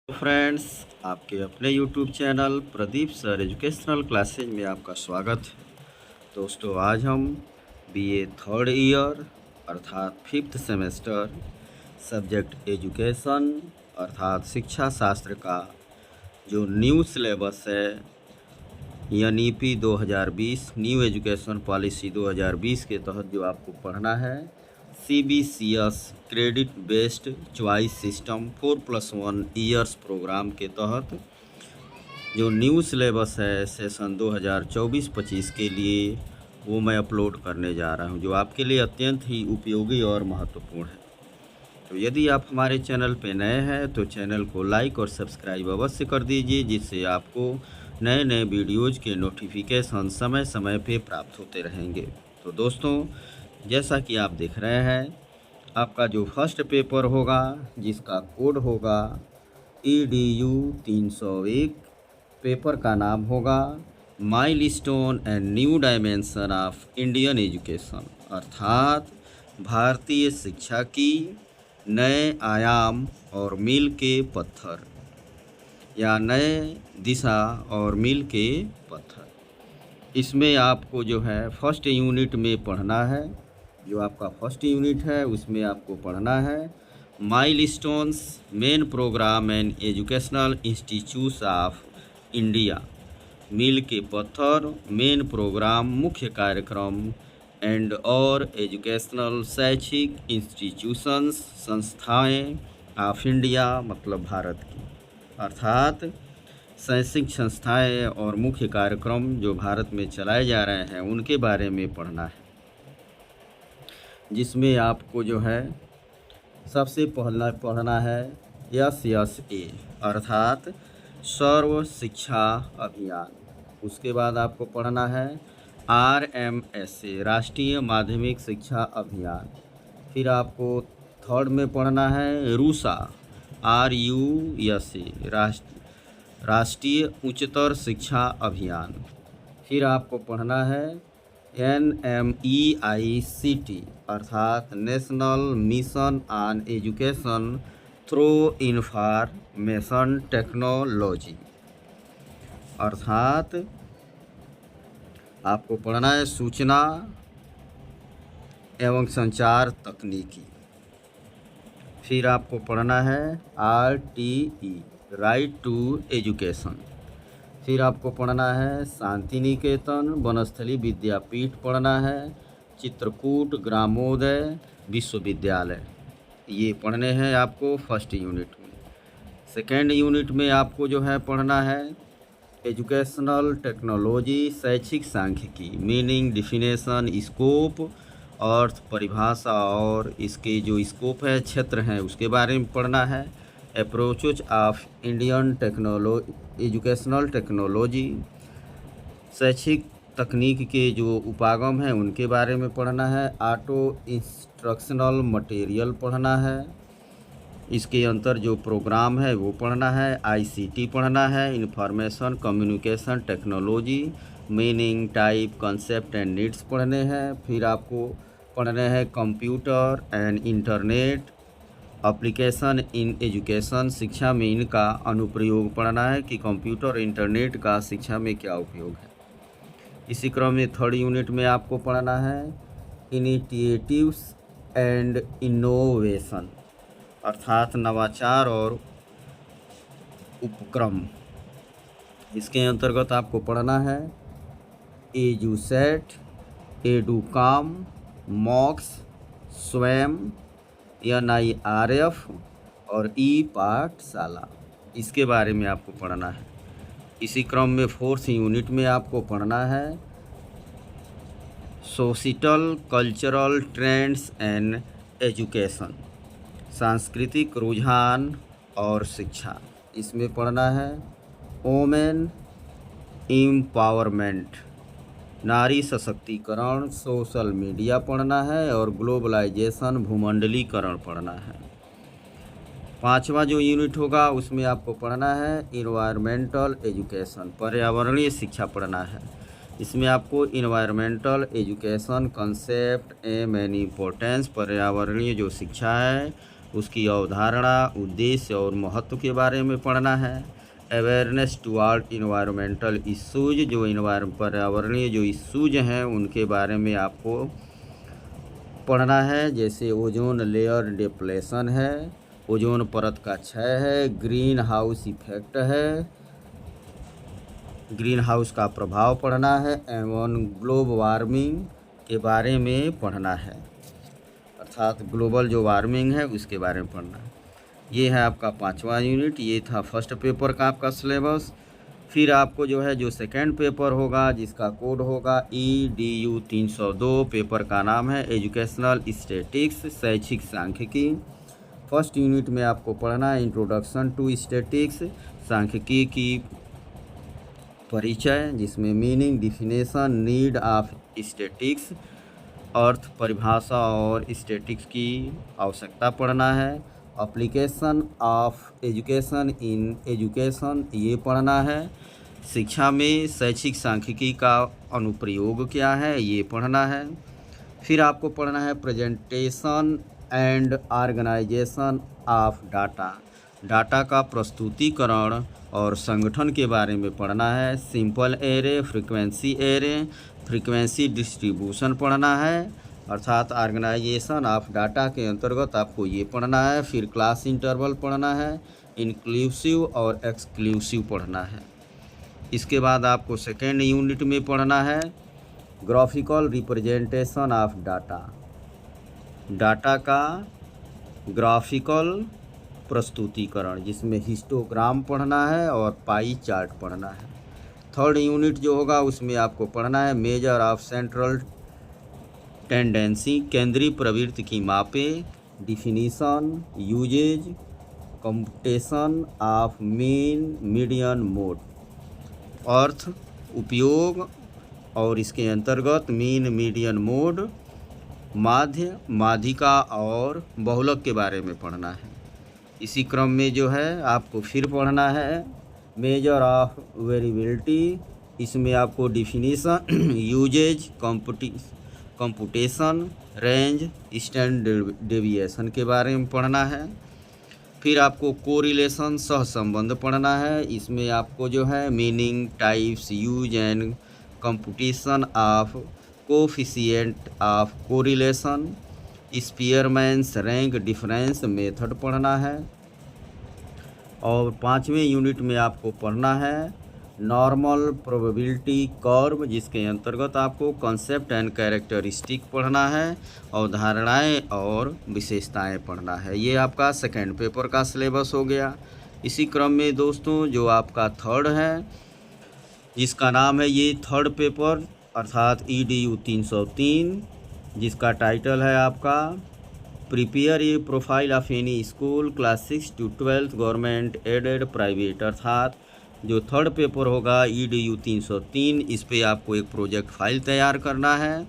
तो फ्रेंड्स, आपके अपने YouTube channel Pradeep sir educational classes में आपका स्वागत है। दोस्तों, आज हम बीए थर्ड ईयर अर्थात फिफ्थ सेमेस्टर सब्जेक्ट एजुकेशन अर्थात शिक्षा शास्त्र का जो न्यू सिलेबस है NEP 2020 न्यू एजुकेशन पॉलिसी 2020 के तहत जो आपको पढ़ना है CBCS credit based choice system 4+1 years programme के तहत जो न्यू सिलेबस है सेशन 2024-25 के लिए वो मैं अपलोड करने जा रहा हूं, जो आपके लिए अत्यंत ही उपयोगी और महत्वपूर्ण है। तो यदि आप हमारे चैनल पे नए हैं तो चैनल को लाइक और सब्सक्राइब अवश्य कर दीजिए, जिससे आपको नए नए वीडियोज़ के नोटिफिकेशन समय समय पे प्राप्त होते रहेंगे। तो दोस्तों, जैसा कि आप देख रहे हैं, आपका जो फर्स्ट पेपर होगा जिसका कोड होगा EDU 301, पेपर का नाम होगा milestone and new dimension of Indian education अर्थात भारतीय शिक्षा की नए आयाम और मील के पत्थर या नए दिशा और मील के पत्थर। इसमें आपको जो है फर्स्ट यूनिट में पढ़ना है, जो आपका फर्स्ट यूनिट है उसमें आपको पढ़ना है milestones main programme and educational institutes of India, मील के पत्थर मेन प्रोग्राम मुख्य कार्यक्रम एंड और एजुकेशनल शैक्षिक इंस्टीट्यूशंस संस्थाएं ऑफ इंडिया मतलब भारत की, अर्थात शैक्षिक संस्थाएं और मुख्य कार्यक्रम जो भारत में चलाए जा रहे हैं उनके बारे में पढ़ना है। जिसमें आपको जो है सबसे पहला पढ़ना है SSA अर्थात सर्व शिक्षा अभियान। उसके बाद आपको पढ़ना है RMSA राष्ट्रीय माध्यमिक शिक्षा अभियान। फिर आपको थर्ड में पढ़ना है रूसा RUSA राष्ट्रीय उच्चतर शिक्षा अभियान। फिर आपको पढ़ना है NMEICT अर्थात national mission on education through information technology, अर्थात आपको पढ़ना है सूचना एवं संचार तकनीकी। फिर आपको पढ़ना है RTE राइट टू एजुकेशन। फिर आपको पढ़ना है शांति निकेतन वनस्थली विद्यापीठ पढ़ना है, चित्रकूट ग्रामोदय विश्वविद्यालय, ये पढ़ने हैं आपको फर्स्ट यूनिट में। सेकेंड यूनिट में आपको जो है पढ़ना है एजुकेशनल टेक्नोलॉजी शैक्षिक सांख्यिकी मीनिंग डिफिनेशन स्कोप अर्थ परिभाषा और इसके जो स्कोप है क्षेत्र हैं उसके बारे में पढ़ना है। Approaches of Indian educational technology शैक्षिक तकनीक के जो उपागम हैं उनके बारे में पढ़ना है। ऑटो इंस्ट्रक्शनल मटेरियल पढ़ना है, इसके अंतर जो प्रोग्राम है वो पढ़ना है। ICT पढ़ना है, information communication technology meaning type concept and needs पढ़ने हैं। फिर आपको पढ़ने हैं computer and internet application in education, शिक्षा में इनका अनुप्रयोग पढ़ना है कि कंप्यूटर इंटरनेट का शिक्षा में क्या उपयोग है। इसी क्रम में थर्ड यूनिट में आपको पढ़ना है इनिशिएटिव्स एंड इनोवेशन अर्थात नवाचार और उपक्रम। इसके अंतर्गत आपको पढ़ना है एजुसेट एडुकाम मॉक्स स्वयं NIRF और पाठशाला, इसके बारे में आपको पढ़ना है। इसी क्रम में फोर्थ यूनिट में आपको पढ़ना है social cultural trends and education सांस्कृतिक रुझान और शिक्षा, इसमें पढ़ना है वोमेन एम्पावरमेंट नारी सशक्तिकरण सोशल मीडिया पढ़ना है और ग्लोबलाइजेशन भूमंडलीकरण पढ़ना है। पांचवा जो यूनिट होगा उसमें आपको पढ़ना है इन्वायरमेंटल एजुकेशन पर्यावरणीय शिक्षा पढ़ना है। इसमें आपको environmental education concept aim and importance पर्यावरणीय जो शिक्षा है उसकी अवधारणा, उद्देश्य और महत्व के बारे में पढ़ना है। अवेयरनेस टुवार्ड इन्वायरमेंटल इश्यूज, जो पर्यावरणीय जो इश्यूज हैं उनके बारे में आपको पढ़ना है, जैसे ओजोन लेयर डिप्लेशन है, ओजोन परत का क्षय है, ग्रीन हाउस इफेक्ट है, ग्रीन हाउस का प्रभाव पढ़ना है एवं ग्लोब वार्मिंग के बारे में पढ़ना है, अर्थात ग्लोबल जो वार्मिंग है उसके बारे में पढ़ना है। ये है आपका 5वां यूनिट। ये था फर्स्ट पेपर का आपका सिलेबस। फिर आपको जो है जो सेकंड पेपर होगा जिसका कोड होगा EDU 302, पेपर का नाम है एजुकेशनल स्टैटिक्स, शैक्षिक सांख्यिकी। फर्स्ट यूनिट में आपको पढ़ना है इंट्रोडक्शन टू स्टैटिक्स, सांख्यिकी की परिचय, जिसमें meaning, definition, need of statistics, अर्थ, परिभाषा और स्टैटिक्स की आवश्यकता पढ़ना है। Application of education in education ये पढ़ना है। शिक्षा में शैक्षिक सांख्यिकी का अनुप्रयोग क्या है ये पढ़ना है। फिर आपको पढ़ना है presentation and organisation of data, data का प्रस्तुतिकरण और संगठन के बारे में पढ़ना है। सिंपल एरे, फ्रीक्वेंसी डिस्ट्रीब्यूशन पढ़ना है, अर्थात ऑर्गेनाइजेशन ऑफ डाटा के अंतर्गत आपको ये पढ़ना है। फिर क्लास इंटरवल पढ़ना है, इंक्लूसिव और एक्सक्लूसिव पढ़ना है। इसके बाद आपको सेकेंड यूनिट में पढ़ना है graphical representation of data, data का ग्राफिकल प्रस्तुतिकरण, जिसमें हिस्टोग्राम पढ़ना है और पाई चार्ट पढ़ना है। थर्ड यूनिट जो होगा उसमें आपको पढ़ना है मेजर ऑफ सेंट्रल टेंडेंसी, केंद्रीय प्रवृत्ति की मापे, definition, usage, computation of mean median mode, अर्थ, उपयोग और इसके अंतर्गत मीन, मीडियन मोड, माध्य, माध्यिका और बहुलक के बारे में पढ़ना है। इसी क्रम में जो है आपको फिर पढ़ना है मेजर ऑफ वेरिएबिलिटी, इसमें आपको definition, usage, computation, range, standard deviation के बारे में पढ़ना है। फिर आपको कोरिलेशन, सहसंबंध पढ़ना है। इसमें आपको जो है meaning, types, use and computation of coefficient of correlation, स्पीयरमैन्स rank difference method पढ़ना है। और 5वें यूनिट में आपको पढ़ना है नॉर्मल प्रोबेबिलिटी कर्व, जिसके अंतर्गत आपको कॉन्सेप्ट एंड कैरेक्टरिस्टिक पढ़ना है, अवधारणाएं और विशेषताएं पढ़ना है। ये आपका सेकेंड पेपर का सिलेबस हो गया। इसी क्रम में दोस्तों जो आपका थर्ड है, जिसका नाम है ये थर्ड पेपर अर्थात EDU 303, जिसका टाइटल है आपका prepare a profile of any school class 6 to 12 government aided private, अर्थात जो थर्ड पेपर होगा EDU 303, इस पे आपको एक प्रोजेक्ट फाइल तैयार करना है।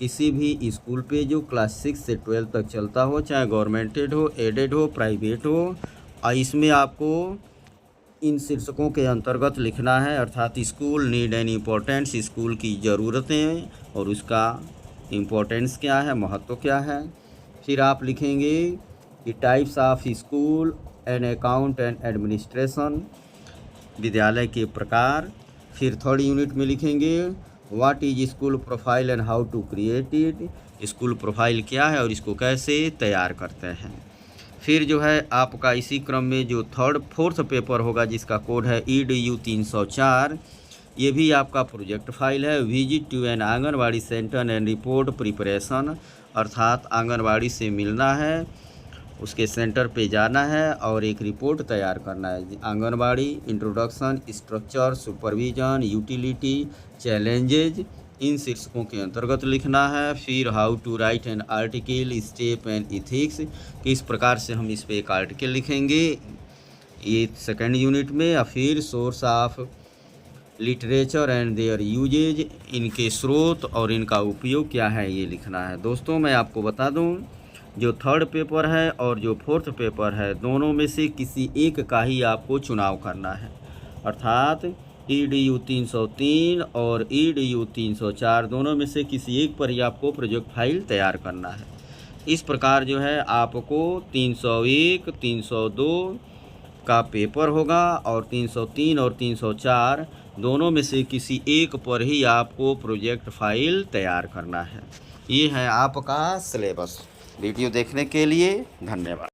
किसी भी स्कूल पे जो क्लास 6 से 12 तक चलता हो, चाहे गवर्नमेंटेड हो, एडेड हो, प्राइवेट हो, और इसमें आपको इन शीर्षकों के अंतर्गत लिखना है, अर्थात school need and importance, school की ज़रूरतें और उसका इम्पोर्टेंस क्या है, महत्व क्या है। फिर आप लिखेंगे कि types of school and account and administration, विद्यालय के प्रकार। फिर थर्ड यूनिट में लिखेंगे what is school profile and how to create it, school profile क्या है और इसको कैसे तैयार करते हैं। फिर जो है आपका इसी क्रम में जो फोर्थ पेपर होगा जिसका कोड है EDU 304, ये भी आपका प्रोजेक्ट फाइल है। Visit to an anganwadi centre and report preparation, अर्थात आंगनबाड़ी से मिलना है, उसके सेंटर पे जाना है और एक रिपोर्ट तैयार करना है। Anganwadi, introduction, structure, supervision, utility, challenges, इन शीर्षकों के अंतर्गत लिखना है। फिर how to write an article, step and ethics, किस प्रकार से हम इस पे एक आर्टिकल लिखेंगे, ये सेकेंड यूनिट में। या फिर source of literature and their uses, इनके स्रोत और इनका उपयोग क्या है ये लिखना है। दोस्तों मैं आपको बता दूं जो थर्ड पेपर है और जो फोर्थ पेपर है, दोनों में से किसी एक का ही आपको चुनाव करना है, अर्थात EDU 303 और EDU 304 दोनों में से किसी एक पर ही आपको प्रोजेक्ट फाइल तैयार करना है। इस प्रकार जो है आपको 301, 302 का पेपर होगा और 303 और 304 दोनों में से किसी एक पर ही आपको प्रोजेक्ट फाइल तैयार करना है। ये है आपका सिलेबस। वीडियो देखने के लिए धन्यवाद।